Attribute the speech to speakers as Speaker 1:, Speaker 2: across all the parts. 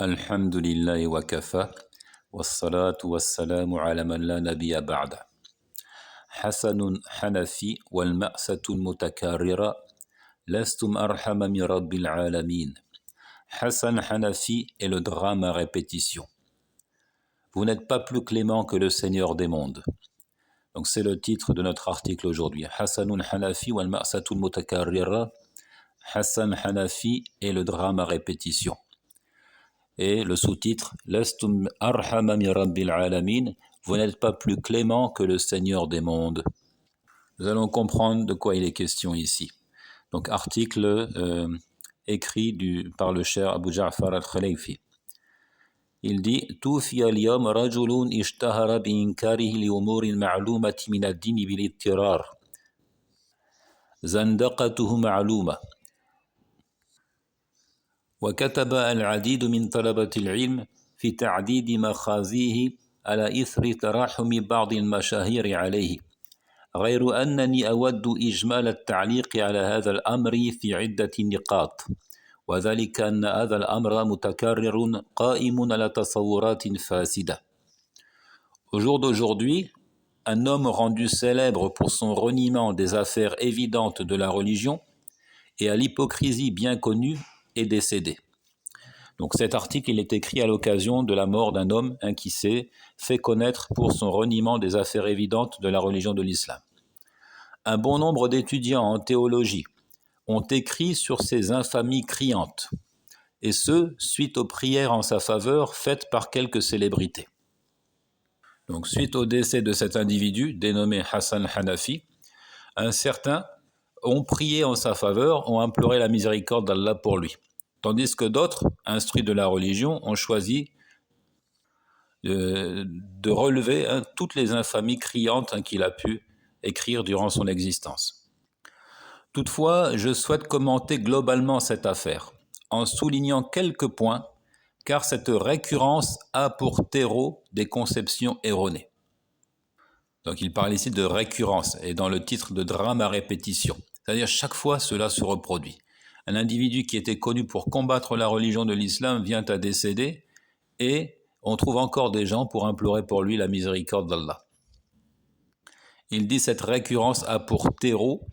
Speaker 1: الحمد لله وكفى والصلاة والسلام على من لا نبي بعده حسن حنفي والمأسة المتكررة لستم أرحم من رب العالمين. Hassan Hanafi et le drame à répétition. Vous n'êtes pas plus clément que le Seigneur des mondes. Donc c'est le titre de notre article aujourd'hui. Hassanun Hanafi wal ma'satul mutakarrira. Hassan Hanafi et le drame à répétition. Et le sous-titre Lastum arhama min rabbil alamin. Vous n'êtes pas plus clément que le Seigneur des mondes. Nous allons comprendre de quoi il est question ici. Donc article écrit par le cher Abu Ja'far al-Khalayfi. Il dit توفي اليوم رجل اشتهر بإنكاره لأمور معلومة من الدين بالاضطرار زندقته معلومة وكتب العديد من طلبة العلم في تعديد مخازيه على إثر تراحم بعض المشاهير عليه غير أنني أود إجمال التعليق على هذا الأمر في عدة نقاط وذلك أن هذا الأمر متكرر قائم على تصورات فاسدة. Au jour d'aujourd'hui, un homme rendu célèbre pour son reniement des affaires évidentes de la religion et à l'hypocrisie bien connue est décédé. Donc cet article il est écrit à l'occasion de la mort d'un homme qui s'est fait connaître pour son reniement des affaires évidentes de la religion de l'islam. Un bon nombre d'étudiants en théologie ont écrit sur ces infamies criantes, et ce, suite aux prières en sa faveur faites par quelques célébrités. Donc, suite au décès de cet individu, dénommé Hassan Hanafi, certains ont prié en sa faveur, ont imploré la miséricorde d'Allah pour lui, tandis que d'autres, instruits de la religion, ont choisi de relever toutes les infamies criantes qu'il a pu écrire durant son existence. Toutefois, je souhaite commenter globalement cette affaire, en soulignant quelques points, car cette récurrence a pour terreau des conceptions erronées. Donc il parle ici de récurrence, et dans le titre de drame à répétition, c'est-à-dire chaque fois cela se reproduit. Un individu qui était connu pour combattre la religion de l'islam vient à décéder, et on trouve encore des gens pour implorer pour lui la miséricorde d'Allah. Il dit cette récurrence a pour terreau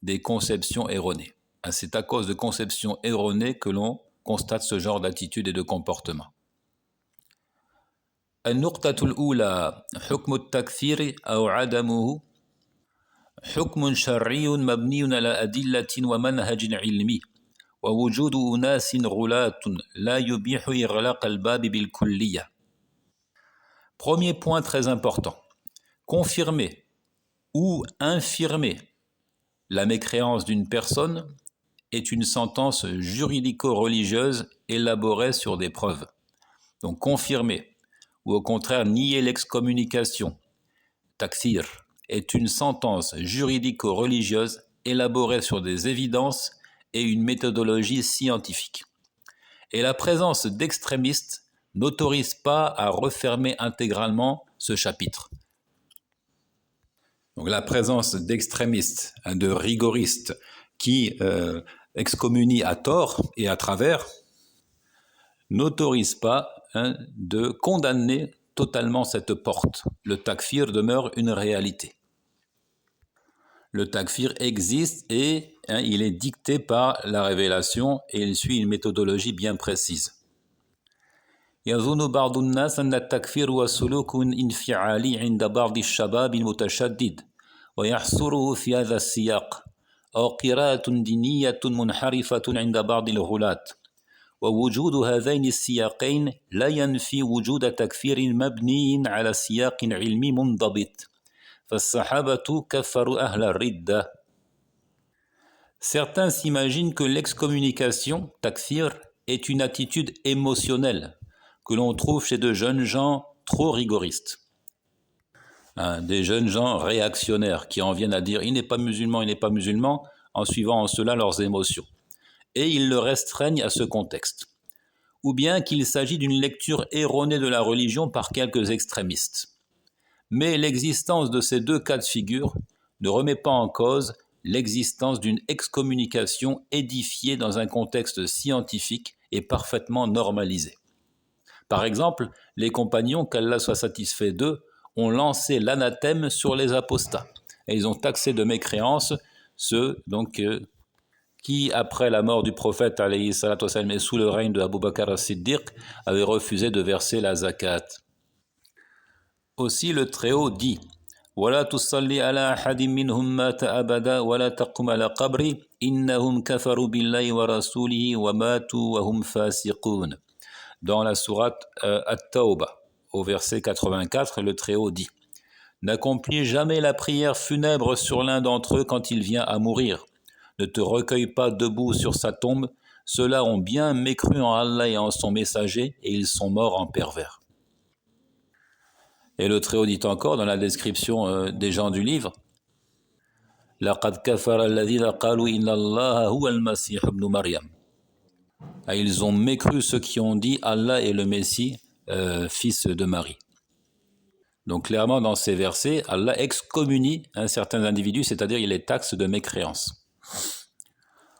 Speaker 1: des conceptions erronées. C'est à cause de conceptions erronées que l'on constate ce genre d'attitude et de comportement. النقطة الأولى حكم التكفير أو عدمه حكم شرعي مبني على أدلة ومنهج علمي ووجود أناس غلاة لا يبيح إغلاق الباب بالكلية. Premier point très important. Confirmer ou infirmer la mécréance d'une personne est une sentence juridico-religieuse élaborée sur des preuves. Donc confirmer, ou au contraire nier l'excommunication, takfir, est une sentence juridico-religieuse élaborée sur des évidences et une méthodologie scientifique. Et la présence d'extrémistes n'autorise pas à refermer intégralement ce chapitre. Donc la présence d'extrémistes, de rigoristes qui excommunient à tort et à travers n'autorise pas de condamner totalement cette porte. Le takfir demeure une réalité. Le takfir existe et il est dicté par la révélation et il suit une méthodologie bien précise. يظن بعض الناس أن التكفير هو سلوك انفعالي عند بعض الشباب المتشدد ويحصره في هذا السياق أو قراءة دينية منحرفة عند بعض الغلاة ووجود هذين السياقين لا ينفي وجود تكفير مبني على سياق علمي منضبط فالصحابة كفروا أهل الردة. Certains s'imaginent que l'excommunication, takfir, est une attitude émotionnelle que l'on trouve chez de jeunes gens trop rigoristes. Des jeunes gens réactionnaires qui en viennent à dire « il n'est pas musulman » en suivant en cela leurs émotions. Et ils le restreignent à ce contexte. Ou bien qu'il s'agit d'une lecture erronée de la religion par quelques extrémistes. Mais l'existence de ces deux cas de figure ne remet pas en cause l'existence d'une excommunication édifiée dans un contexte scientifique et parfaitement normalisé. Par exemple, les compagnons, qu'Allah soit satisfait d'eux, ont lancé l'anathème sur les apostats. Et ils ont taxé de mécréance ceux qui, après la mort du prophète alayhi salatu wassalam, et sous le règne de Abu Bakr as-Siddiq, avaient refusé de verser la zakat. Aussi le Très-Haut dit وَلَا تُصَلِّ عَلَى أَحَدٍ مِّنْهُمْ مَاتَ أَبَدًا وَلَا تَقُمْ عَلَى قَبْرِهِ إِنَّهُمْ كَفَرُوا بِاللَّهِ وَرَسُولِهِ وَمَاتُوا وَهُمْ فَاسِقُونَ. Dans la sourate At-Tawbah, au verset 84, le Très-Haut dit N'accomplis jamais la prière funèbre sur l'un d'entre eux quand il vient à mourir. Ne te recueille pas debout sur sa tombe. Ceux-là ont bien mécru en Allah et en son messager, et ils sont morts en pervers. Et le Très-Haut dit encore dans la description des gens du livre لَقَدْ كَفَرَ الَّذِينَ قَالُوا إِنَّ اللَّهَ هُوَ الْمَسِيحُ ابْنُ مَرْيَمَ. Ils ont mécru ceux qui ont dit Allah est le Messie, fils de Marie. Donc clairement dans ces versets, Allah excommunie certains individus, c'est-à-dire il les taxe de mécréance.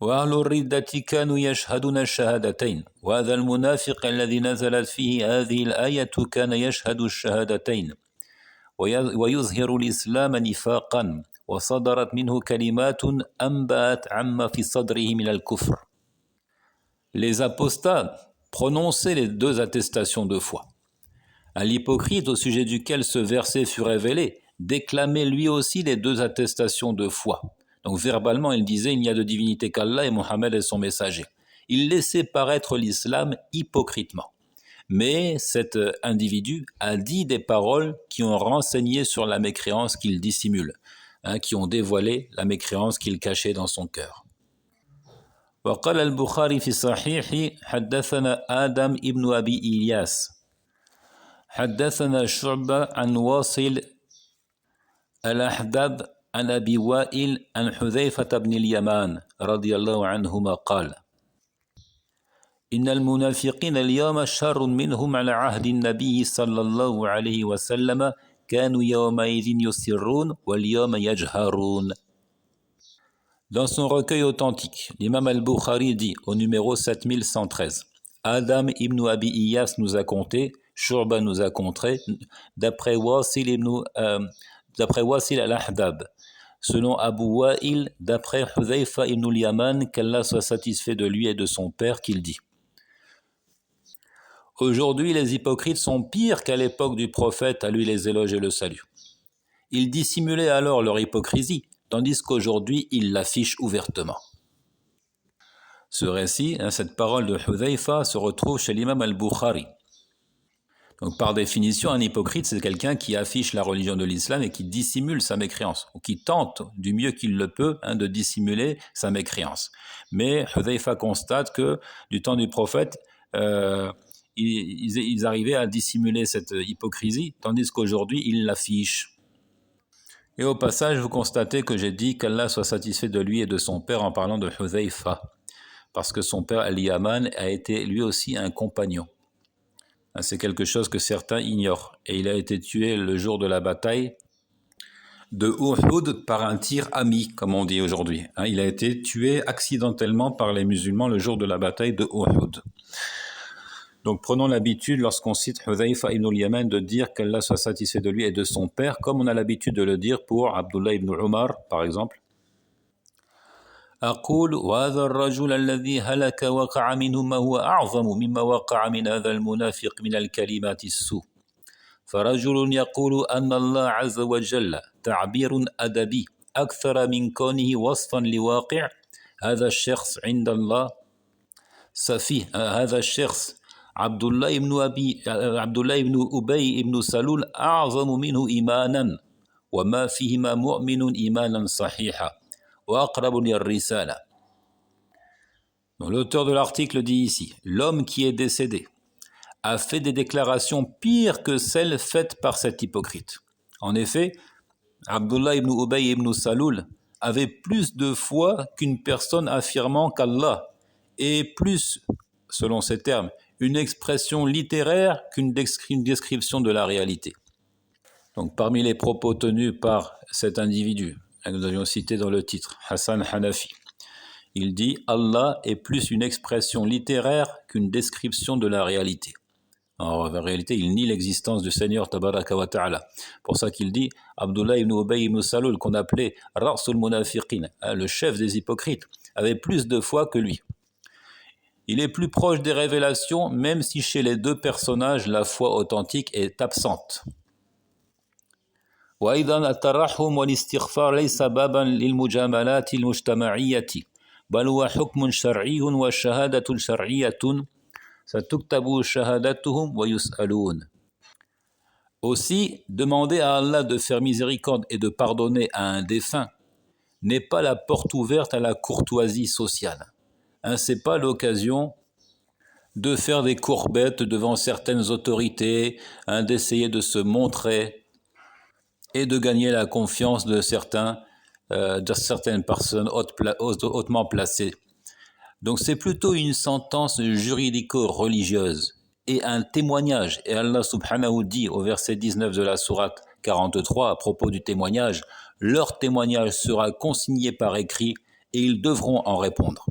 Speaker 1: وأهل الردة كانوا يشهدون الشهادتين وهذا المنافق الذي نزلت فيه هذه الآية كان يشهد الشهادتين ويظهر الإسلام نفاقا وصدرت منه كلمات أنبأت عما في صدره من الكفر. Les apostats prononçaient les deux attestations de foi. L'hypocrite au sujet duquel ce verset fut révélé déclamait lui aussi les deux attestations de foi. Donc verbalement, il disait il n'y a de divinité qu'Allah et Mohammed est son messager. Il laissait paraître l'islam hypocritement. Mais cet individu a dit des paroles qui ont renseigné sur la mécréance qu'il dissimule, qui ont dévoilé la mécréance qu'il cachait dans son cœur. وقال البخاري في صحيحه حدثنا آدم ابن أبي إياس حدثنا شعبة عن واصل الأحدب عن أبي وائل عن حذيفة بن اليمان رضي الله عنهما قال إن المنافقين اليوم شر منهم على عهد النبي صلى الله عليه وسلم كانوا يومئذ يسرون واليوم يجهرون. Dans son recueil authentique, l'imam al-Bukhari dit au numéro 7113 Adam ibn Abi Iyas nous a conté, Shurba nous a conté, d'après Wasil al-Ahdab, selon Abu Wa'il, d'après Hudhayfa ibn al-Yaman, qu'Allah soit satisfait de lui et de son père, qu'il dit Aujourd'hui, les hypocrites sont pires qu'à l'époque du prophète, à lui les éloges et le salut. Ils dissimulaient alors leur hypocrisie, tandis qu'aujourd'hui, ils l'affichent ouvertement. Ce récit, cette parole de Hudhayfa, se retrouve chez l'imam al-Bukhari. Donc, par définition, un hypocrite, c'est quelqu'un qui affiche la religion de l'islam et qui dissimule sa mécréance, ou qui tente du mieux qu'il le peut de dissimuler sa mécréance. Mais Hudhayfa constate que du temps du prophète, ils arrivaient à dissimuler cette hypocrisie, tandis qu'aujourd'hui, ils l'affichent. Et au passage, vous constatez que j'ai dit qu'Allah soit satisfait de lui et de son père en parlant de Hudhayfa, parce que son père Al-Yaman a été lui aussi un compagnon. C'est quelque chose que certains ignorent. Et il a été tué le jour de la bataille de Uhud par un tir ami, comme on dit aujourd'hui. Il a été tué accidentellement par les musulmans le jour de la bataille de Uhud. Donc prenons l'habitude, lorsqu'on cite Hudhayfa ibn al-Yaman, de dire qu'Allah soit satisfait de lui et de son père, comme on a l'habitude de le dire pour Abdullah ibn Umar, par exemple. أقول وهذا الرجل الذي هلك وقع منه ما هو أعظم مما وقع من هذا المنافق من الكلمات السوء فرجل يقول أن الله عز وجل تعبير أدبي أكثر من كونه وصفا لواقع هذا الشخص عند الله سفيه هذا الشخص عبد الله بن أبي بن سلول أعظم منه إيمانا وما فيهما مؤمن إيمانا صحيحا وأقرب للرسالة. L'auteur de l'article dit ici, l'homme qui est décédé a fait des déclarations pires que celles faites par cet hypocrite. En effet, Abdullah ibn Ubay ibn Salul avait plus de foi qu'une personne affirmant qu'Allah est plus, selon ces termes, une expression littéraire qu'une description de la réalité. Donc parmi les propos tenus par cet individu, que nous avions cité dans le titre, Hassan Hanafi, il dit « Allah est plus une expression littéraire qu'une description de la réalité ». Alors, en réalité, il nie l'existence du Seigneur Tabaraka wa Ta'ala. Pour ça qu'il dit, Abdullah ibn Ubay ibn Salul, qu'on appelait Ra'sul Munafiqin, le chef des hypocrites, avait plus de foi que lui. Il est plus proche des révélations, même si chez les deux personnages, la foi authentique est absente. وأيضا الترحم والاستغفار ليس بابا للمجاملات المجتمعية بل هو حكم شرعي وشهادة شرعية ستكتب شهادتهم ويسألون. Aussi, demander à Allah de faire miséricorde et de pardonner à un défunt n'est pas la porte ouverte à la courtoisie sociale. C'est pas l'occasion de faire des courbettes devant certaines autorités, d'essayer de se montrer et de gagner la confiance de certaines personnes hautement placées. Donc c'est plutôt une sentence juridico-religieuse et un témoignage. Et Allah subhanahu dit au verset 19 de la sourate 43 à propos du témoignage, leur témoignage sera consigné par écrit et ils devront en répondre.